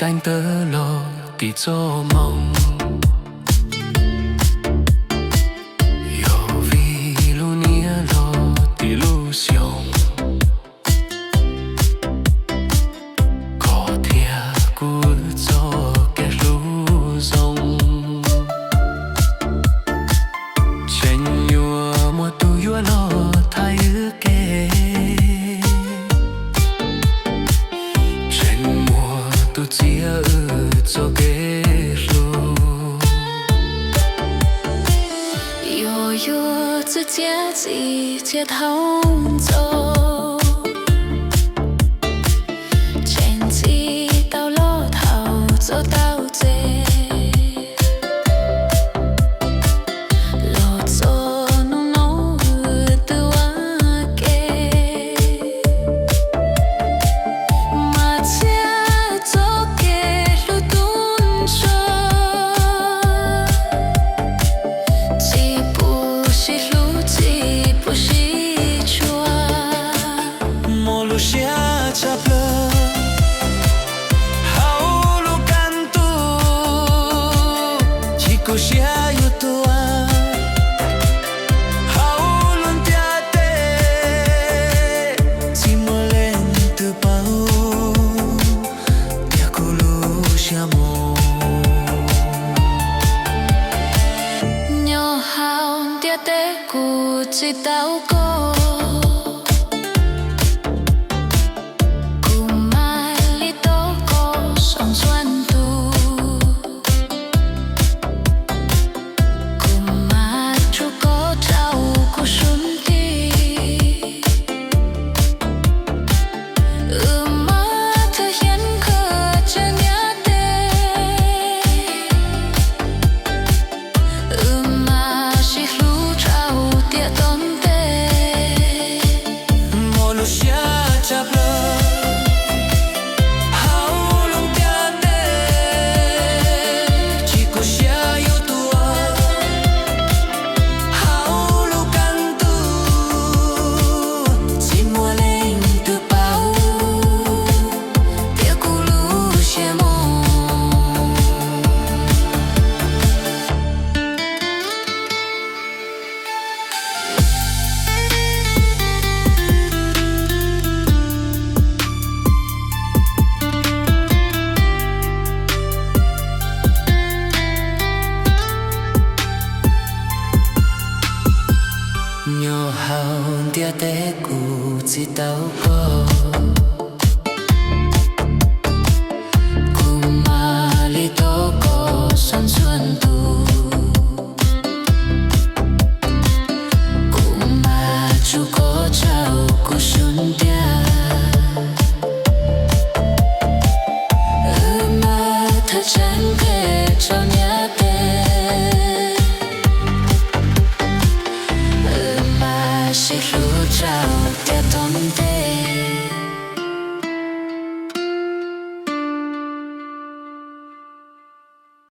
đánh tớ lo tí cho mong yo vi lu nia lo tí ilusion có thia cu cho kẻ lu rong trên nhua mùa tu yua lo thay ư kê trên mùa tu chia ư cho kê lu yo yo自家己接通走。走到这，路走弄弄的瓦给，马家走给路东说，既不是路，既不是船，莫路下插了。Kusia yutua haulun tiate simulen tu pau tiakulu siamo nhỏ hao tiate ku chỉ tao có nhỏ hao tia té cụ chỉ tao